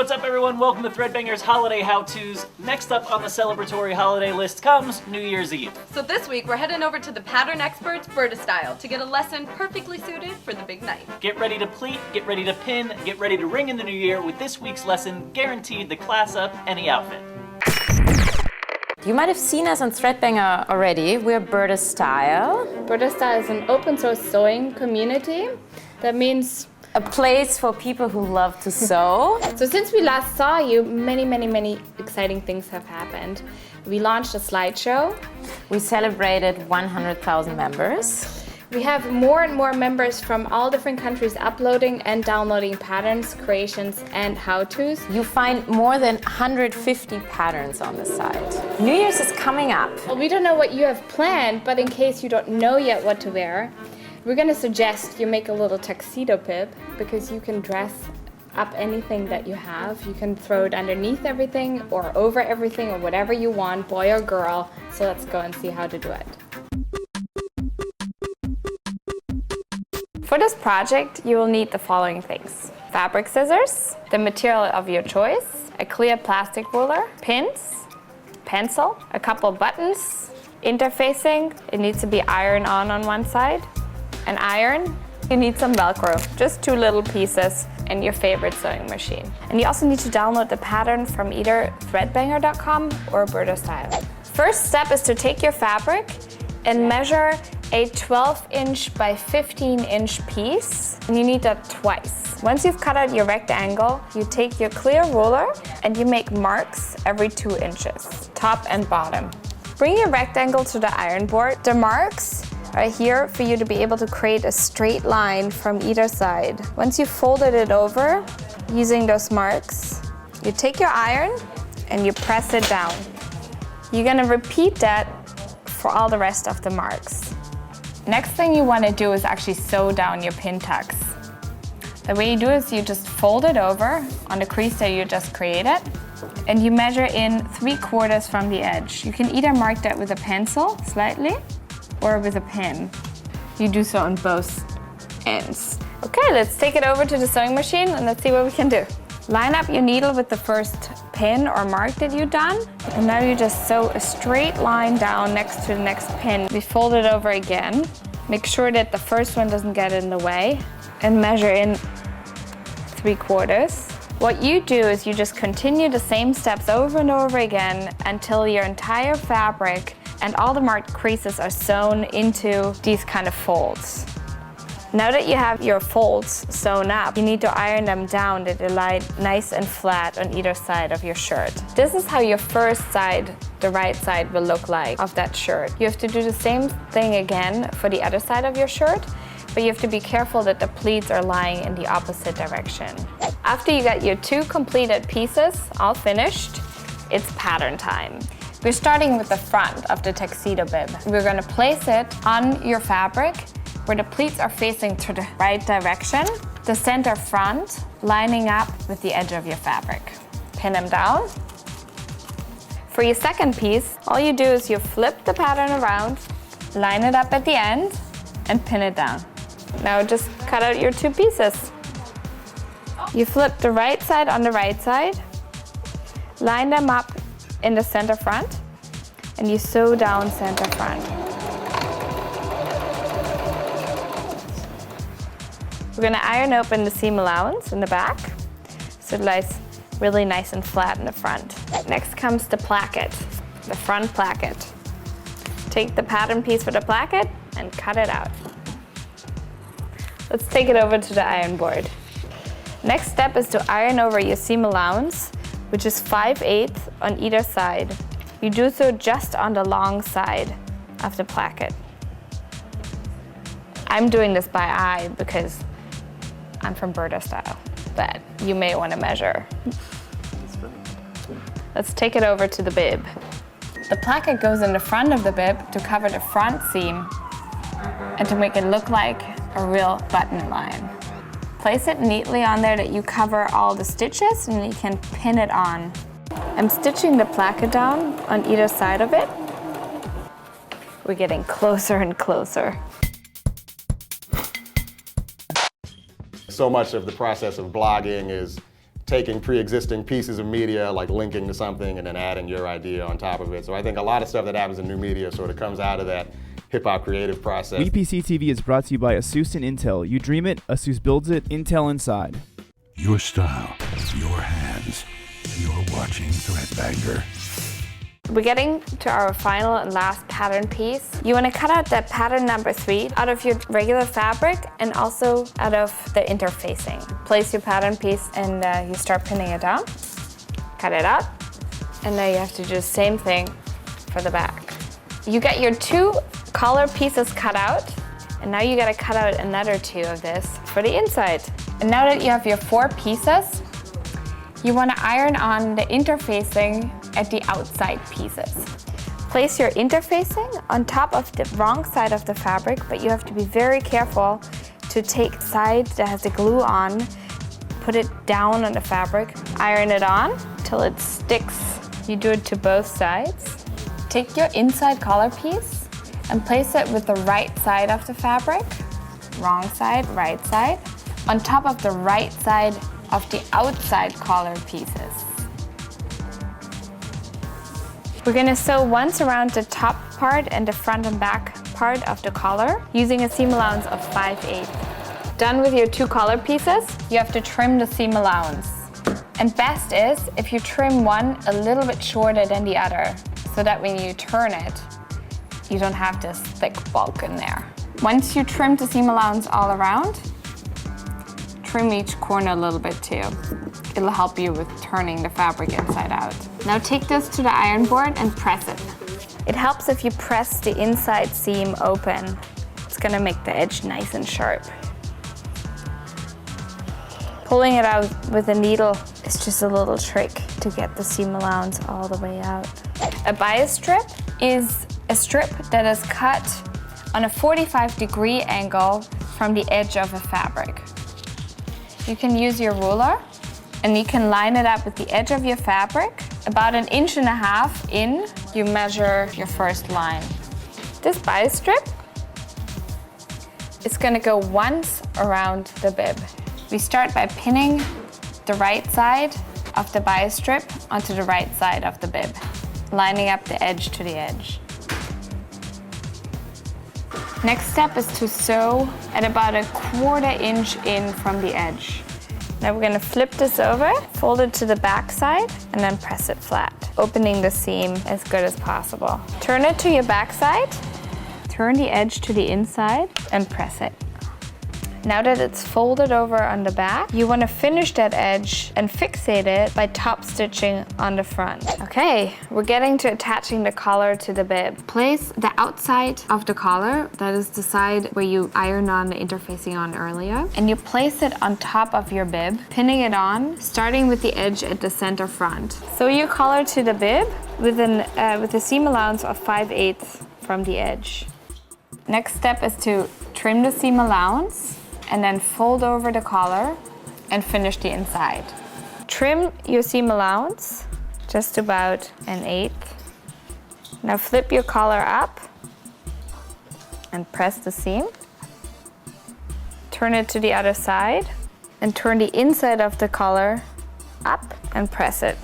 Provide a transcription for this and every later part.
what's up everyone? Welcome to Threadbanger's Holiday How-Tos. Next up on the celebratory holiday list comes New Year's Eve. So this week we're heading over to the pattern experts Burda Style to get a lesson perfectly suited for the big night. Get ready to pleat, get ready to pin, get ready to ring in the new year with this week's lesson guaranteed to class up any outfit. You might have seen us on Threadbanger already. We're Burda Style. Burda Style is an open source sewing community. That means a place for people who love to sew. So since we last saw you, many exciting things have happened. We launched a slideshow. We celebrated 100,000 members. We have more and more members from all different countries uploading and downloading patterns, creations, and how-tos. You find more than 150 patterns on the site. New Year's is coming up. Well, we don't know what you have planned, but in case you don't know yet what to wear, we're going to suggest you make a little tuxedo bib, because you can dress up anything that you have. You can throw it underneath everything or over everything or whatever you want, boy or girl. So let's go and see how to do it. For this project, you will need the following things: fabric scissors, the material of your choice, a clear plastic ruler, pins, pencil, a couple buttons, interfacing. It needs to be iron on one side, an iron. You need some Velcro, just 2 little pieces, and your favorite sewing machine. And you also need to download the pattern from either threadbanger.com or Burda Style. First step is to take your fabric and measure a 12-inch by 15-inch piece. And you need that twice. Once you've cut out your rectangle, you take your clear ruler and you make marks every 2 inches, top and bottom. Bring your rectangle to the iron board. The marks are here for you to be able to create a straight line from either side. Once you've folded it over, using those marks, you take your iron and you press it down. You're gonna repeat that for all the rest of the marks. Next thing you want to do is actually sew down your pin tucks. The way you do is you just fold it over on the crease that you just created, and you measure in 3/4 from the edge. You can either mark that with a pencil slightly or with a pin. You do so on both ends. Okay, let's take it over to the sewing machine and let's see what we can do. Line up your needle with the first pin or mark that you've done, and now you just sew a straight line down next to the next pin. We fold it over again. Make sure that the first one doesn't get in the way, and measure in 3/4. What you do is you just continue the same steps over and over again until your entire fabric and all the marked creases are sewn into these kind of folds. Now that you have your folds sewn up, you need to iron them down that they lie nice and flat on either side of your shirt. This is how your first side, the right side, will look like of that shirt. You have to do the same thing again for the other side of your shirt, but you have to be careful that the pleats are lying in the opposite direction. After you got your 2 completed pieces all finished, it's pattern time. We're starting with the front of the tuxedo bib. We're going to place it on your fabric where the pleats are facing to the right direction, the center front lining up with the edge of your fabric. Pin them down. For your second piece, all you do is you flip the pattern around, line it up at the end, and pin it down. Now just cut out your 2 pieces. You flip the right side on the right side, line them up in the center front, and you sew down center front. We're going to iron open the seam allowance in the back, so it lies really nice and flat in the front. Next comes the placket, the front placket. Take the pattern piece for the placket and cut it out. Let's take it over to the iron board. Next step is to iron over your seam allowance, which is 5/8 on either side. You do so just on the long side of the placket. I'm doing this by eye because I'm from Burda Style, but you may want to measure. Let's take it over to the bib. The placket goes in the front of the bib to cover the front seam and to make it look like a real button line. Place it neatly on there that you cover all the stitches, and you can pin it on. I'm stitching the placket down on either side of it. We're getting closer and closer. So much of the process of blogging is taking pre-existing pieces of media, like linking to something and then adding your idea on top of it. So I think a lot of stuff that happens in new media sort of comes out of that hip-hop creative process. VPC TV is brought to you by ASUS and Intel. You dream it, ASUS builds it, Intel inside. Your style, your hands. You're watching Threadbanger. We're getting to our final and last pattern piece. You want to cut out that pattern number 3 out of your regular fabric and also out of the interfacing. Place your pattern piece and you start pinning it down. Cut it out. And now you have to do the same thing for the back. You get your 2 collar pieces cut out, and now you got to cut out another 2 of this for the inside. And now that you have your 4 pieces, you want to iron on the interfacing at the outside pieces. Place your interfacing on top of the wrong side of the fabric, but you have to be very careful to take the side that has the glue on, put it down on the fabric, iron it on till it sticks. You do it to both sides. Take your inside collar piece and place it with the right side of the fabric, wrong side, right side, on top of the right side of the outside collar pieces. We're gonna sew once around the top part and the front and back part of the collar using a seam allowance of 5/8. Done with your 2 collar pieces, you have to trim the seam allowance. And best is if you trim one a little bit shorter than the other, so that when you turn it, you don't have this thick bulk in there. Once you trim the seam allowance all around, trim each corner a little bit too. It'll help you with turning the fabric inside out. Now take this to the iron board and press it. It helps if you press the inside seam open. It's gonna make the edge nice and sharp. Pulling it out with a needle is just a little trick to get the seam allowance all the way out. A bias strip is a strip that is cut on a 45-degree angle from the edge of a fabric. You can use your ruler and you can line it up with the edge of your fabric. About 1.5 inches in, you measure your first line. This bias strip is gonna go once around the bib. We start by pinning the right side of the bias strip onto the right side of the bib, lining up the edge to the edge. Next step is to sew at about 1/4 inch in from the edge. Now we're gonna flip this over, fold it to the back side, and then press it flat, opening the seam as good as possible. Turn it to your back side, turn the edge to the inside, and press it. Now that it's folded over on the back, you want to finish that edge and fixate it by top stitching on the front. Okay, we're getting to attaching the collar to the bib. Place the outside of the collar, that is the side where you ironed on the interfacing on earlier, and you place it on top of your bib, pinning it on, starting with the edge at the center front. Sew your collar to the bib with a seam allowance of 5/8 from the edge. Next step is to trim the seam allowance and then fold over the collar and finish the inside. Trim your seam allowance just about 1/8. Now flip your collar up and press the seam. Turn it to the other side and turn the inside of the collar up and press it.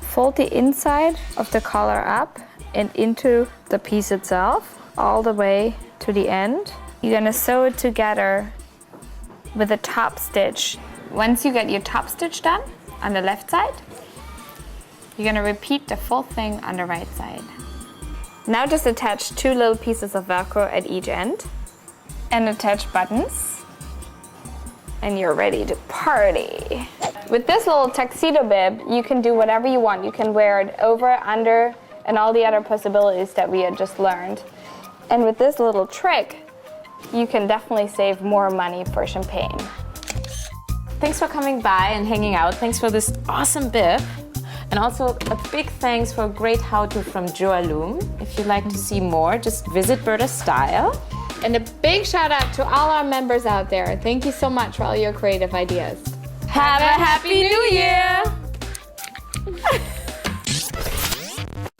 Fold the inside of the collar up and into the piece itself all the way to the end. You're gonna sew it together with a top stitch. Once you get your top stitch done on the left side, you're gonna repeat the full thing on the right side. Now just attach 2 little pieces of Velcro at each end and attach buttons, and you're ready to party. With this little tuxedo bib, you can do whatever you want. You can wear it over, under, and all the other possibilities that we had just learned. And with this little trick, you can definitely save more money for champagne. Thanks for coming by and hanging out. Thanks for this awesome bib. And also a big thanks for a great how-to from Joa Loom. If you'd like to see more, just visit Burda Style. And a big shout out to all our members out there. Thank you so much for all your creative ideas. Have a happy new year!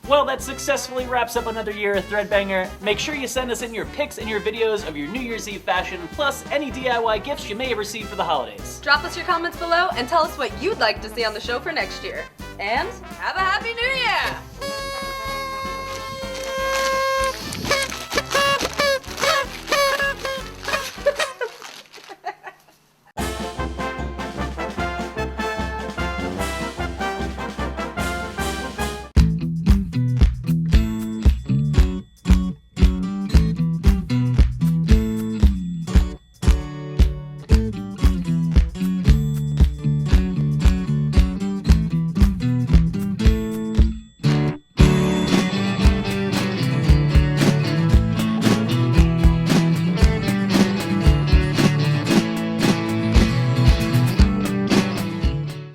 Well, that successfully wraps up another year of Threadbanger. Make sure you send us in your pics and your videos of your New Year's Eve fashion, plus any DIY gifts you may have received for the holidays. Drop us your comments below and tell us what you'd like to see on the show for next year. And have a Happy New Year!